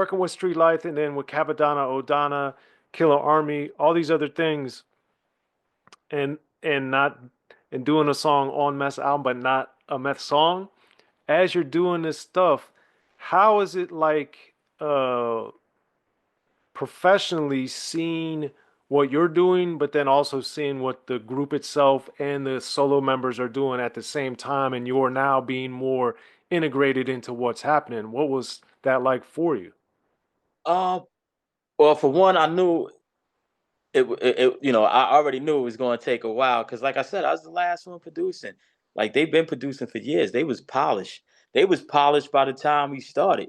working with Street Life and then with Capadonna, Odana, Killer Army, all these other things, and not and doing a song on Meth's album, but not a Meth song. As you're doing this stuff, how is it like professionally seeing what you're doing, but then also seeing what the group itself and the solo members are doing at the same time, and you're now being more integrated into what's happening? What was that like for you? Um, well, for one, I knew I already knew it was going to take a while because, like I said, I was the last one producing. Like they've been producing for years. They was polished. They was polished by the time we started.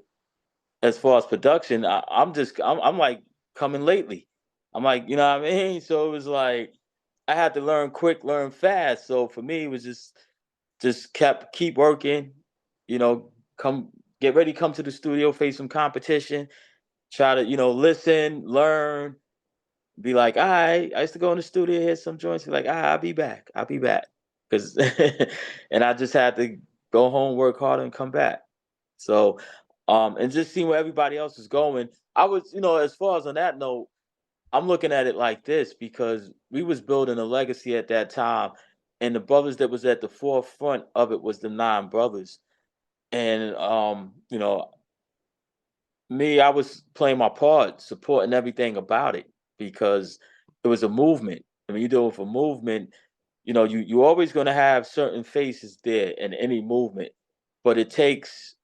As far as production, I'm like coming lately. I'm like, you know what I mean? So it was like I had to learn quick, learn fast. So for me, it was just keep working, come get ready, come to the studio, face some competition, try to, listen, learn, be like, all right, I used to go in the studio, hit some joints, be like, all right, I'll be back. I'll be back. Cause and I just had to go home, work hard, and come back. So and just seeing where everybody else is going. I was, as far as on that note, I'm looking at it like this because we was building a legacy at that time, and the brothers that was at the forefront of it was the Nine Brothers. And me, I was playing my part, supporting everything about it because it was a movement. I mean, you're doing for movement, you always gonna have certain faces there in any movement, but it takes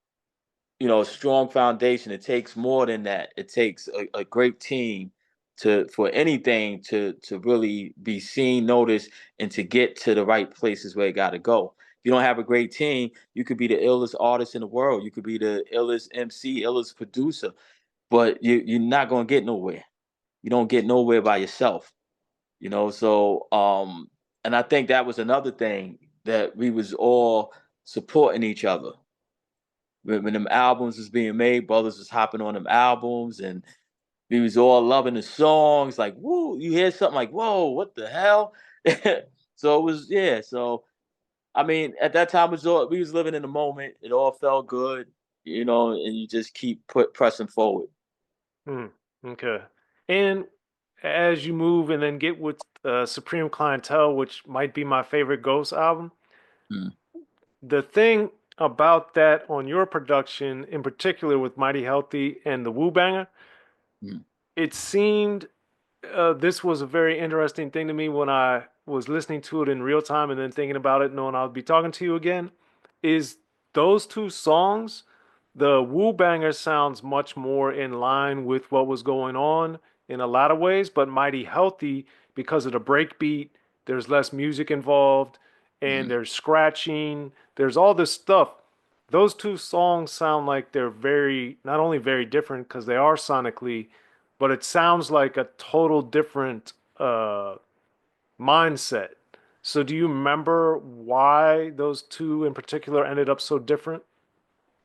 a strong foundation. It takes more than that. It takes a great team for anything to really be seen, noticed, and to get to the right places where it got to go. If you don't have a great team, you could be the illest artist in the world. You could be the illest MC, illest producer, but you're not gonna get nowhere. You don't get nowhere by yourself. So and I think that was another thing that we was all supporting each other when them albums was being made, brothers was hopping on them albums and we was all loving the songs. Like, whoa, you hear something like, whoa, what the hell? So it was, yeah. So I mean, at that time, we was living in the moment. It all felt good, and you just keep pressing forward. Hmm. Okay. And as you move and then get with Supreme Clientele, which might be my favorite Ghost album, Mm, the thing about that on your production, in particular with Mighty Healthy and the Wu Banger, mm, it seemed this was a very interesting thing to me when I was listening to it in real time and then thinking about it, knowing I'll be talking to you again. Is those two songs, the Wu Banger sounds much more in line with what was going on in a lot of ways, but Mighty Healthy, because of the breakbeat, there's less music involved and mm. there's scratching, there's all this stuff. Those two songs sound like they're very, not only very different because they are sonically, but it sounds like a total different mindset. So, do you remember why those two in particular ended up so different?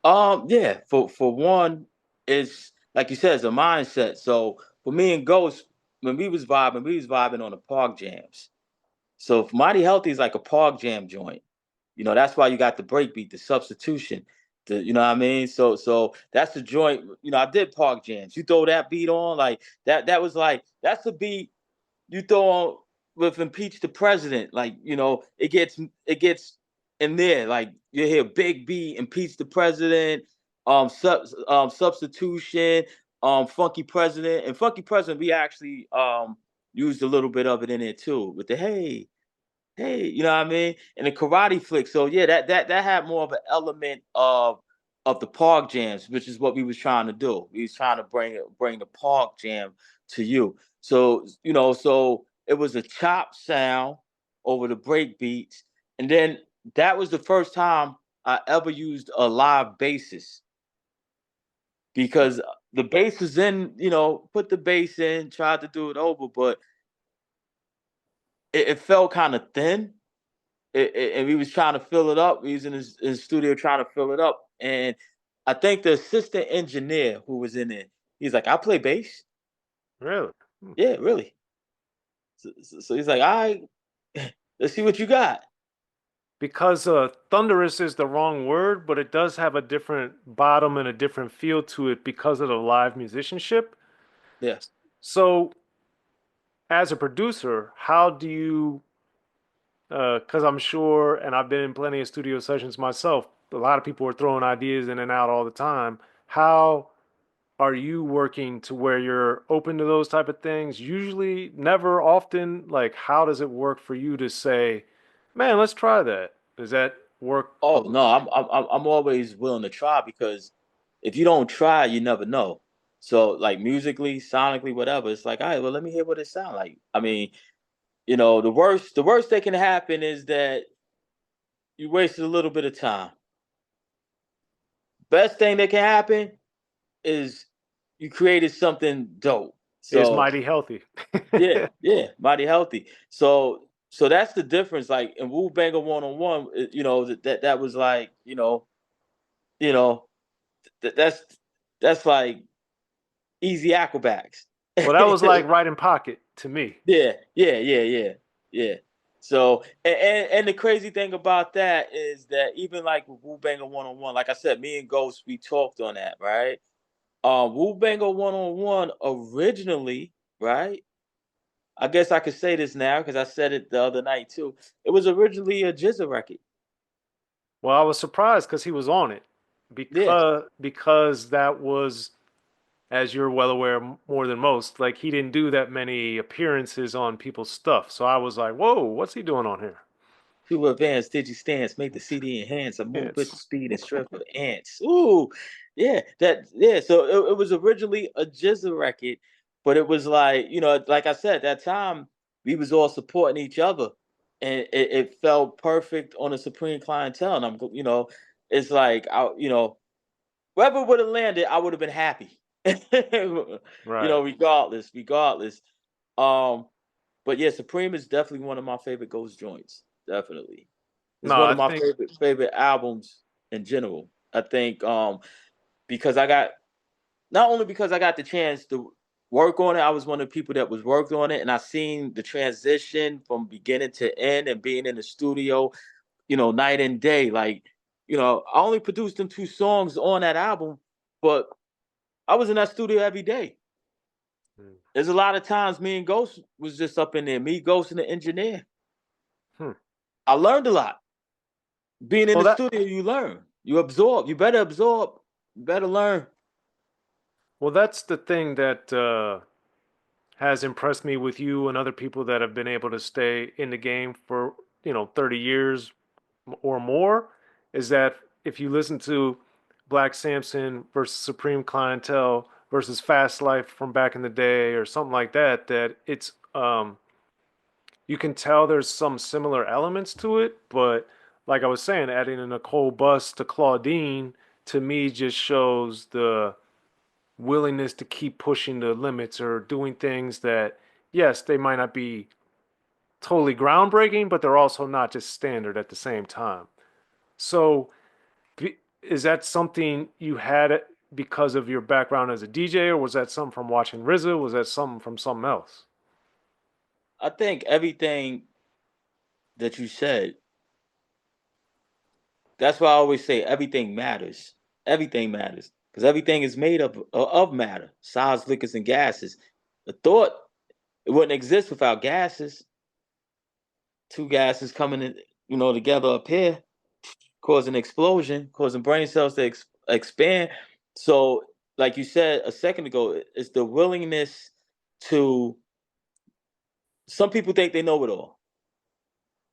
Yeah. For one, it's like you said, it's a mindset. So for me and Ghost, when we was vibing on the park jams. So if Mighty Healthy is like a park jam joint. That's why you got the breakbeat, the substitution. You know what I mean? So that's the joint. I did park jams. You throw that beat on, like that was like that's the beat you throw on with impeach the president. Like, it gets in there. Like you hear Big B, impeach the president, substitution, funky president. And funky president, we actually used a little bit of it in there too, with the hey, you know what I mean? And the karate flick. So yeah, that had more of an element of the park jams, which is what we was trying to do. We was trying to bring the park jam to you. So so it was a chop sound over the break beats, and then that was the first time I ever used a live bassist because the bass is in, put the bass in, tried to do it over, but it felt kind of thin and we was trying to fill it up. We was in his studio trying to fill it up, and I think the assistant engineer who was in there, he's like, "I play bass." Really? Hmm. Yeah, really. So he's like, "All right, let's see what you got." because thunderous is the wrong word, but it does have a different bottom and a different feel to it because of the live musicianship. Yeah. So, as a producer, how do you, because I'm sure, and I've been in plenty of studio sessions myself, a lot of people are throwing ideas in and out all the time. How are you working to where you're open to those type of things? Usually, never, often. Like, how does it work for you to say, man, let's try that? Does that work? Oh no, I'm always willing to try because if you don't try, you never know. So like musically, sonically, whatever, it's like, all right, well, let me hear what it sounds like. I mean, the worst that can happen is that you wasted a little bit of time. Best thing that can happen is you created something dope. Is So mighty healthy. yeah, yeah, mighty healthy. So that's the difference. Like in Wu Banger one on one, that was like, you know, that's like easy acrobats. Well, that was like right in pocket to me. Yeah, yeah, yeah, yeah, yeah. So and the crazy thing about that is that even like with Wu Banger one on one, like I said, me and Ghost we talked on that, right? Wu Banger one on one originally, right? I guess I could say this now because I said it the other night too. It was originally a GZA record. Well, I was surprised because he was on it, Yeah, because that was, as you're well aware more than most, like he didn't do that many appearances on people's stuff. So I was like, whoa, what's he doing on here? too advanced digi stance, make the CD enhance. I move with the It's speed and strength of ants. Ooh, yeah. So it was originally a GZA record, but it was like like I said, at that time we was all supporting each other, and it felt perfect on a Supreme Clientele. And it's like wherever it would have landed, I would have been happy. right. Regardless. Um, but yeah, Supreme is definitely one of my favorite Ghost joints. Definitely. It's No, one I of my think, favorite albums in general. I think because I got not only because I got the chance to work on it, I was one of the people that was worked on it, and I seen the transition from beginning to end and being in the studio, night and day. Like, I only produced them 2 songs on that album, but I was in that studio every day. There's a lot of times me and Ghost was just up in there, me, Ghost, and the engineer. hmm. I learned a lot. Being in Well, the studio, you learn. You absorb. You better absorb. You better learn. that's the thing that has impressed me with you and other people that have been able to stay in the game for 30 years or more, is that if you listen to Black Samson versus Supreme Clientele versus Fast Life from back in the day or something like that, that it's you can tell there's some similar elements to it, but like I was saying, adding a Nicole Bus to Claudine to me just shows the willingness to keep pushing the limits or doing things that, yes, they might not be totally groundbreaking, but they're also not just standard at the same time. So, is that something you had because of your background as a DJ, or was that something from watching RZA? Was that something from something else? I think everything that you said, that's why I always say everything matters. Everything matters. Because everything is made up of matter, solids, liquids, and gases. The thought, it wouldn't exist without gases. Two gases coming in, together up here, causing explosion, causing brain cells to expand. So, like you said a second ago, it's the willingness to. Some people think they know it all.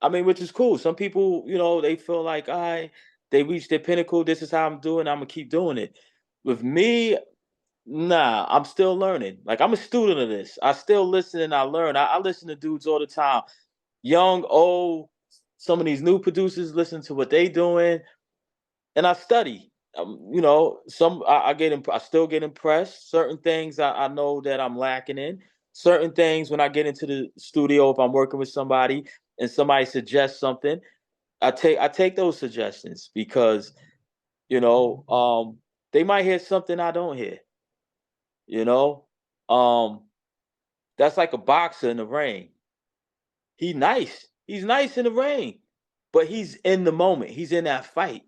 I mean, which is cool. Some people, they feel like they reached their pinnacle. This is how I'm doing. I'm gonna keep doing it. With me, nah, I'm still learning. Like I'm a student of this. I still listen and I learn. I listen to dudes all the time, young, old. Some of these new producers listen to what they doing, and I study. Some I still get impressed. Certain things I know that I'm lacking in. Certain things when I get into the studio, if I'm working with somebody and somebody suggests something, I take those suggestions because you know they might hear something I don't hear. You know, um, that's like a boxer in the ring. He's nice in the ring, but he's in the moment. He's in that fight.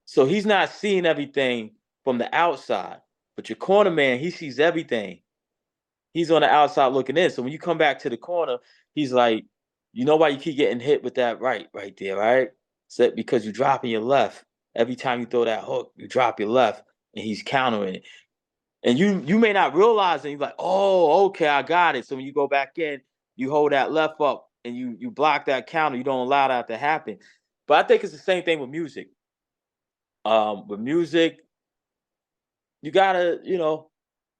So he's not seeing everything from the outside. But your corner man, he sees everything. He's on the outside looking in. So when you come back to the corner, he's like, you know why you keep getting hit with that right there, right? So because you're dropping your left. Every time you throw that hook, you drop your left, and he's countering it. And you may not realize it. You're like, oh, okay, I got it. So when you go back in, you hold that left up and you block that counter. You don't allow that to happen. But I think it's the same thing with music. With music, you gotta,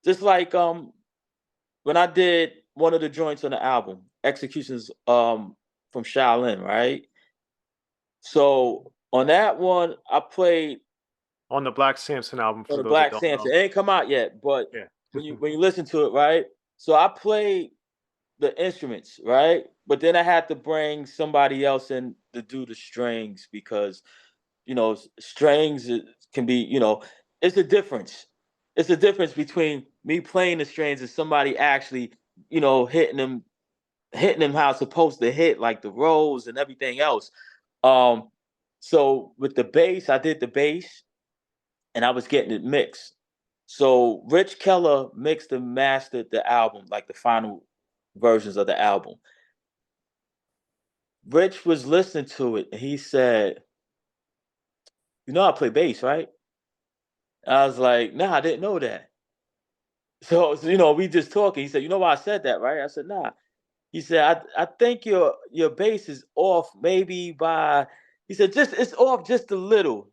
just like when I did one of the joints on the album, Executions from Shaolin, right? So on that one, I played On the Black Samson album, on for the those that Black don't Samson. know. It ain't come out yet, but Yeah. when you listen to it, right? So I played the instruments, right? But then I had to bring somebody else in to do the strings because strings can be, it's a difference. It's a difference between me playing the strings and somebody actually, hitting them how it's supposed to hit, like the rolls and everything else. Um, so with the bass, I did the bass and I was getting it mixed. So Rich Keller mixed and mastered the album, like the final versions of the album. Rich was listening to it and he said, "You know I play bass, right?" I was like, "Nah, I didn't know that." So we just talking. He said, "You know why I said that, right?" I said, "Nah." He said, "I think your bass is off maybe by." He said, "Just it's off just a little,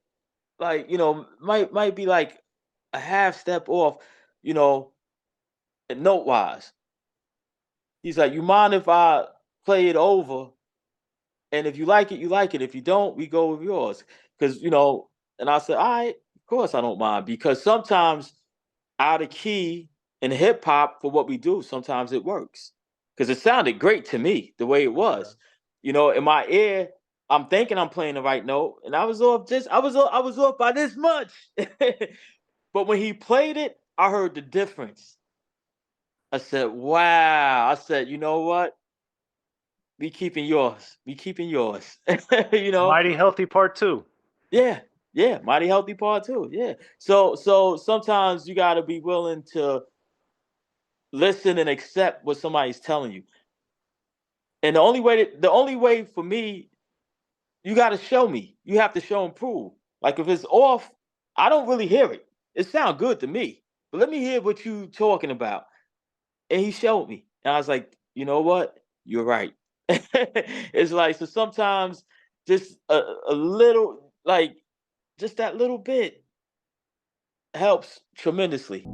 like might be like a half step off, you know, note wise." He's like, "You mind if I play it over? And if you like it, you like it. If you don't, we go with yours." Because. And I said, "All right, of course I don't mind because sometimes out of key in hip hop for what we do, sometimes it works. Because it sounded great to me the way it Okay. was. In my ear, I'm thinking I'm playing the right note, and I was off by this much. But when he played it, I heard the difference. I said, "Wow!" I said, "You know what? We keeping yours. We keeping yours." you know, Mighty Healthy Part 2. yeah, yeah, mighty healthy part too. Yeah. So sometimes you got to be willing to listen and accept what somebody's telling you. And the only way for me, you got to show me. You have to show and prove. Like if it's off, I don't really hear it. It sounds good to me, but let me hear what you talking about. And he showed me, and I was like, you know what? You're right. It's like so sometimes just a little, like just that little bit helps tremendously.